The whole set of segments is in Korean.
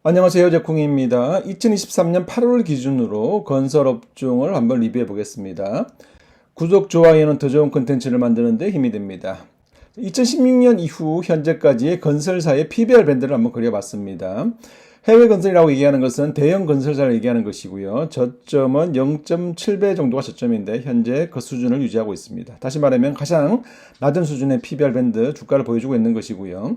안녕하세요. 제콩입니다. 2023년 8월 기준으로 건설업종을 한번 리뷰해 보겠습니다. 구독, 좋아요는 더 좋은 콘텐츠를 만드는 데 힘이 됩니다. 2016년 이후 현재까지의 건설사의 PBR 밴드를 한번 그려봤습니다. 해외 건설이라고 얘기하는 것은 대형 건설사를 얘기하는 것이고요. 저점은 0.7배 정도가 저점인데 현재 그 수준을 유지하고 있습니다. 다시 말하면 가장 낮은 수준의 PBR 밴드 주가를 보여주고 있는 것이고요.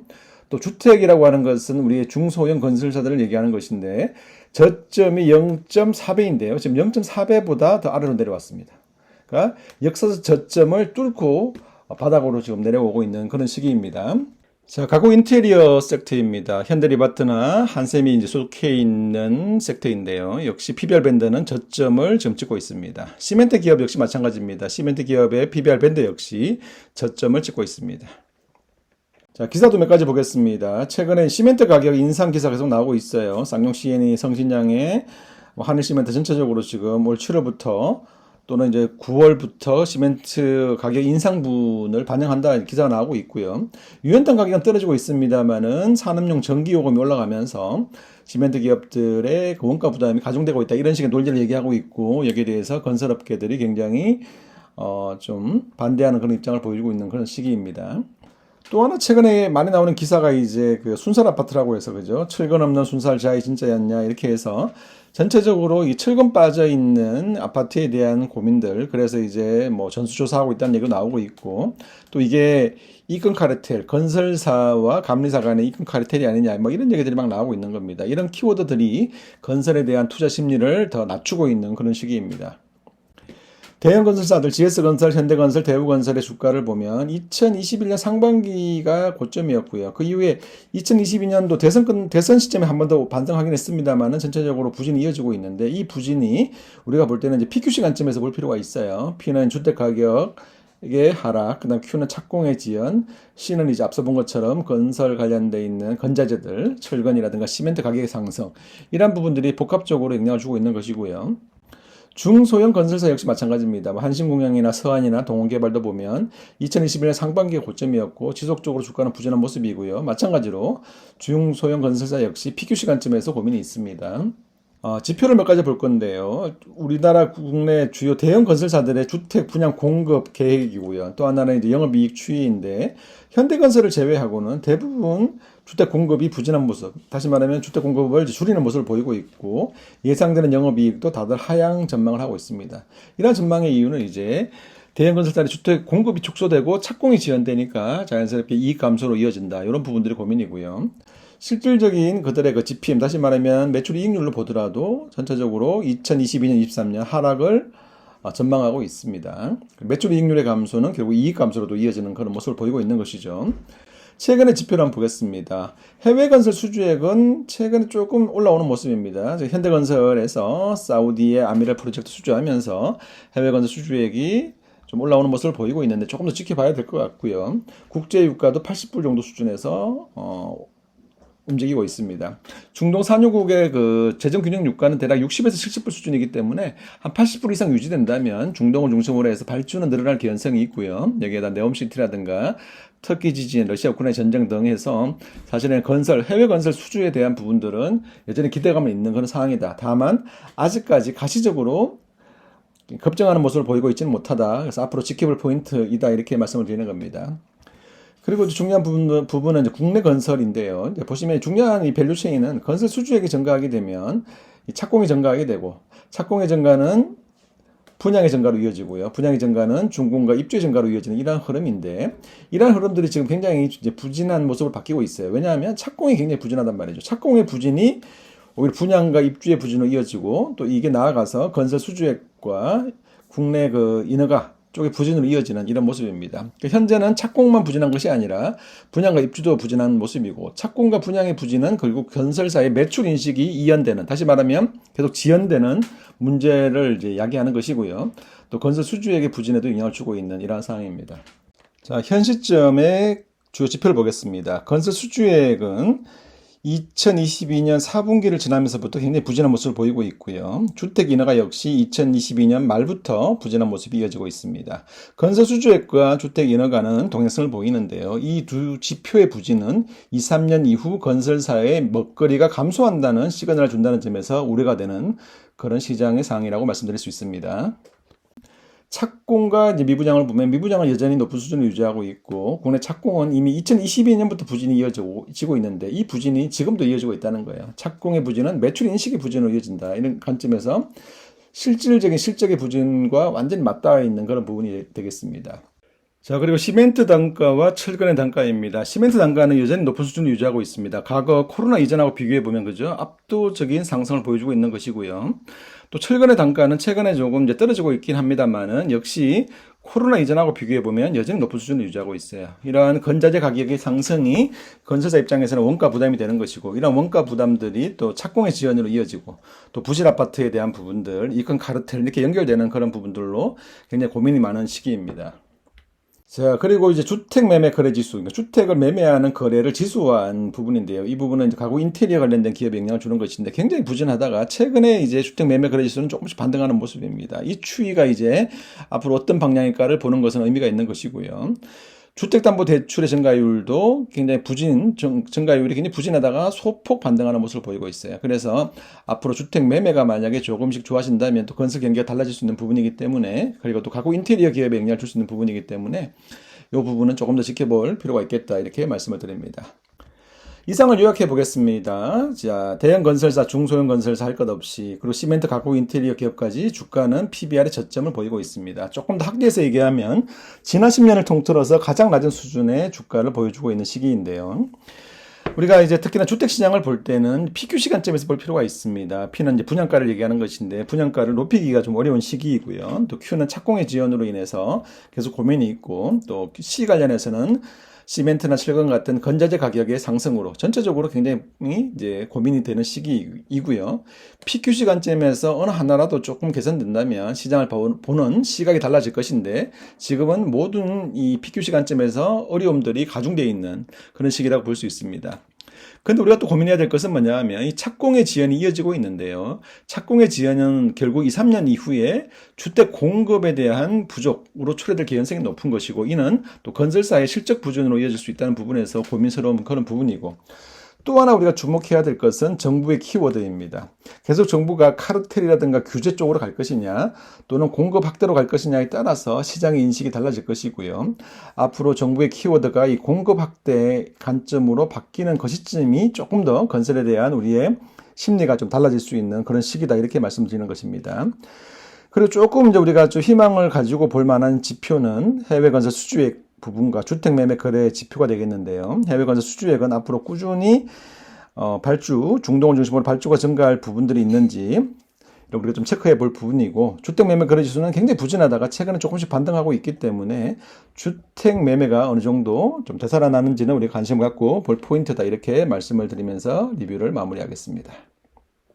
또 주택이라고 하는 것은 우리의 중소형 건설사들을 얘기하는 것인데 저점이 0.4배인데요. 지금 0.4배보다 더 아래로 내려왔습니다. 그러니까 역사적 저점을 뚫고 바닥으로 지금 내려오고 있는 그런 시기입니다. 자, 가구 인테리어 섹터입니다. 현대리바트나 한샘이 이제 속해 있는 섹터인데요. 역시 PBR 밴드는 저점을 지금 찍고 있습니다. 시멘트 기업 역시 마찬가지입니다. 시멘트 기업의 PBR 밴드 역시 저점을 찍고 있습니다. 자, 기사도 몇 가지 보겠습니다. 최근에 시멘트 가격 인상 기사가 계속 나오고 있어요. 쌍용 CN이 성신양의 한일시멘트 전체적으로 지금 올 7월부터 또는 이제 9월부터 시멘트 가격 인상분을 반영한다 기사가 나오고 있고요. 유연탄 가격은 떨어지고 있습니다만은 산업용 전기 요금이 올라가면서 시멘트 기업들의 그 원가 부담이 가중되고 있다. 이런 식의 논리를 얘기하고 있고 여기에 대해서 건설업계들이 굉장히 좀 반대하는 그런 입장을 보여주고 있는 그런 시기입니다. 또 하나 최근에 많이 나오는 기사가 이제 그 순살 아파트라고 해서 그죠? 철근 없는 순살 자이 진짜였냐 이렇게 해서 전체적으로 이 철근 빠져 있는 아파트에 대한 고민들 그래서 이제 뭐 전수조사하고 있다는 얘기가 나오고 있고 또 이게 이권 카르텔 건설사와 감리사 간의 이권 카르텔이 아니냐 뭐 이런 얘기들이 막 나오고 있는 겁니다. 이런 키워드들이 건설에 대한 투자 심리를 더 낮추고 있는 그런 시기입니다. 대형 건설사들 GS건설, 현대건설, 대우건설의 주가를 보면 2021년 상반기가 고점이었고요. 그 이후에 2022년도 대선 시점에 한 번 더 반등하긴 했습니다만은 전체적으로 부진이 이어지고 있는데 이 부진이 우리가 볼 때는 이제 PQ 시간쯤에서 볼 필요가 있어요. P는 주택 가격의 하락, 그다음 Q는 착공의 지연, C는 이제 앞서 본 것처럼 건설 관련돼 있는 건자재들, 철근이라든가 시멘트 가격의 상승 이런 부분들이 복합적으로 영향을 주고 있는 것이고요. 중소형 건설사 역시 마찬가지입니다. 한신공양이나 서한이나 동원개발도 보면 2021년 상반기가 고점이었고 지속적으로 주가는 부진한 모습이고요. 마찬가지로 중소형 건설사 역시 PQ 시간쯤에서 고민이 있습니다. 지표를 몇 가지 볼 건데요. 우리나라 국내 주요 대형 건설사들의 주택 분양 공급 계획이고요. 또 하나는 이제 영업이익 추이인데 현대건설을 제외하고는 대부분 주택 공급이 부진한 모습, 다시 말하면 주택 공급을 줄이는 모습을 보이고 있고 예상되는 영업이익도 다들 하향 전망을 하고 있습니다. 이러한 전망의 이유는 이제 대형 건설사의 주택 공급이 축소되고 착공이 지연되니까 자연스럽게 이익 감소로 이어진다. 이런 부분들이 고민이고요. 실질적인 그들의 그 GPM, 다시 말하면 매출 이익률로 보더라도 전체적으로 2022년, 23년 하락을 전망하고 있습니다. 매출 이익률의 감소는 결국 이익 감소로도 이어지는 그런 모습을 보이고 있는 것이죠. 최근의 지표를 한번 보겠습니다. 해외 건설 수주액은 최근에 조금 올라오는 모습입니다. 현대건설에서 사우디의 아미랄 프로젝트 수주하면서 해외 건설 수주액이 좀 올라오는 모습을 보이고 있는데 조금 더 지켜봐야 될 것 같고요. 국제 유가도 80불 정도 수준에서 움직이고 있습니다. 중동 산유국의 그 재정 균형 유가는 대략 60에서 70불 수준이기 때문에 한 80불 이상 유지된다면 중동을 중심으로 해서 발주는 늘어날 개연성이 있고요. 여기에다 네옴시티라든가 터키 지진, 러시아 우크라이나 전쟁 등 해서 사실은 해외 건설 수주에 대한 부분들은 여전히 기대감은 있는 그런 상황이다. 다만 아직까지 가시적으로 급증하는 모습을 보이고 있지는 못하다. 그래서 앞으로 지켜볼 포인트이다 이렇게 말씀을 드리는 겁니다. 그리고 중요한 부분은 이제 국내 건설인데요. 이제 보시면 중요한 이 밸류체인은 건설 수주액이 증가하게 되면 이 착공이 증가하게 되고 착공의 증가는 분양의 증가로 이어지고요. 분양의 증가는 준공과 입주의 증가로 이어지는 이러한 흐름인데 이러한 흐름들이 지금 굉장히 이제 부진한 모습을 바뀌고 있어요. 왜냐하면 착공이 굉장히 부진하단 말이죠. 착공의 부진이 오히려 분양과 입주의 부진으로 이어지고 또 이게 나아가서 건설 수주액과 국내 그 인허가 쪽의 부진으로 이어지는 이런 모습입니다. 현재는 착공만 부진한 것이 아니라 분양과 입주도 부진한 모습이고 착공과 분양의 부진은 결국 건설사의 매출 인식이 이연되는, 다시 말하면 계속 지연되는 문제를 이제 야기하는 것이고요. 또 건설 수주액의 부진에도 영향을 주고 있는 이러한 상황입니다. 자, 현 시점의 주요 지표를 보겠습니다. 건설 수주액은 2022년 4분기를 지나면서부터 굉장히 부진한 모습을 보이고 있고요. 주택 인허가 역시 2022년 말부터 부진한 모습이 이어지고 있습니다. 건설 수주액과 주택 인허가는 동행성을 보이는데요. 이 두 지표의 부진은 2, 3년 이후 건설사의 먹거리가 감소한다는 시그널을 준다는 점에서 우려가 되는 그런 시장의 상황이라고 말씀드릴 수 있습니다. 착공과 이제 미분양을 보면 미분양은 여전히 높은 수준을 유지하고 있고 국내 착공은 이미 2022년부터 부진이 이어지고 있는데 이 부진이 지금도 이어지고 있다는 거예요. 착공의 부진은 매출 인식의 부진으로 이어진다. 이런 관점에서 실질적인 실적의 부진과 완전히 맞닿아 있는 그런 부분이 되겠습니다. 자, 그리고 시멘트 단가와 철근의 단가입니다. 시멘트 단가는 여전히 높은 수준을 유지하고 있습니다. 과거 코로나 이전하고 비교해 보면 그죠? 압도적인 상승을 보여주고 있는 것이고요. 또 철근의 단가는 최근에 조금 이제 떨어지고 있긴 합니다만은 역시 코로나 이전하고 비교해 보면 여전히 높은 수준을 유지하고 있어요. 이러한 건자재 가격의 상승이 건설사 입장에서는 원가 부담이 되는 것이고 이런 원가 부담들이 또 착공의 지연으로 이어지고 또 부실 아파트에 대한 부분들, 이건 카르텔 이렇게 연결되는 그런 부분들로 굉장히 고민이 많은 시기입니다. 자, 그리고 이제 주택 매매 거래 지수, 그러니까 주택을 매매하는 거래를 지수화한 부분인데요. 이 부분은 이제 가구 인테리어 관련된 기업에 영향을 주는 것인데 굉장히 부진하다가 최근에 이제 주택 매매 거래 지수는 조금씩 반등하는 모습입니다. 이 추이가 이제 앞으로 어떤 방향일까를 보는 것은 의미가 있는 것이고요. 주택담보대출의 증가율도 굉장히 증가율이 굉장히 부진하다가 소폭 반등하는 모습을 보이고 있어요. 그래서 앞으로 주택 매매가 만약에 조금씩 좋아진다면 또 건설 경기가 달라질 수 있는 부분이기 때문에 그리고 또 가구 인테리어 기업에 영향을 줄 수 있는 부분이기 때문에 이 부분은 조금 더 지켜볼 필요가 있겠다 이렇게 말씀을 드립니다. 이상을 요약해 보겠습니다. 자, 대형 건설사, 중소형 건설사 할 것 없이 그리고 시멘트 가구 인테리어 기업까지 주가는 PBR의 저점을 보이고 있습니다. 조금 더 확대해서 얘기하면 지난 10년을 통틀어서 가장 낮은 수준의 주가를 보여주고 있는 시기인데요. 우리가 이제 특히나 주택 시장을 볼 때는 PQ 시간점에서 볼 필요가 있습니다. P는 이제 분양가를 얘기하는 것인데 분양가를 높이기가 좀 어려운 시기이고요. 또 Q는 착공의 지연으로 인해서 계속 고민이 있고 또 C 관련해서는 시멘트나 철근 같은 건자재 가격의 상승으로 전체적으로 굉장히 이제 고민이 되는 시기이고요. PQC 관점에서 어느 하나라도 조금 개선된다면 시장을 보는 시각이 달라질 것인데 지금은 모든 이 PQC 관점에서 어려움들이 가중되어 있는 그런 시기라고 볼 수 있습니다. 근데 우리가 또 고민해야 될 것은 뭐냐 하면 이 착공의 지연이 이어지고 있는데요. 착공의 지연은 결국 2, 3년 이후에 주택 공급에 대한 부족으로 초래될 개연성이 높은 것이고 이는 또 건설사의 실적 부진으로 이어질 수 있다는 부분에서 고민스러운 그런 부분이고 또 하나 우리가 주목해야 될 것은 정부의 키워드입니다. 계속 정부가 카르텔이라든가 규제 쪽으로 갈 것이냐 또는 공급 확대로 갈 것이냐에 따라서 시장의 인식이 달라질 것이고요. 앞으로 정부의 키워드가 이 공급 확대 관점으로 바뀌는 그 시점이 조금 더 건설에 대한 우리의 심리가 좀 달라질 수 있는 그런 시기다 이렇게 말씀드리는 것입니다. 그리고 조금 이제 우리가 좀 희망을 가지고 볼 만한 지표는 해외 건설 수주액 부분과 주택 매매 거래 지표가 되겠는데요. 해외 건설 수주액은 앞으로 꾸준히 중동을 중심으로 발주가 증가할 부분들이 있는지 우리가 좀 체크해 볼 부분이고 주택 매매 거래 지수는 굉장히 부진하다가 최근에 조금씩 반등하고 있기 때문에 주택 매매가 어느 정도 좀 되살아나는지는 우리가 관심을 갖고 볼 포인트다 이렇게 말씀을 드리면서 리뷰를 마무리하겠습니다.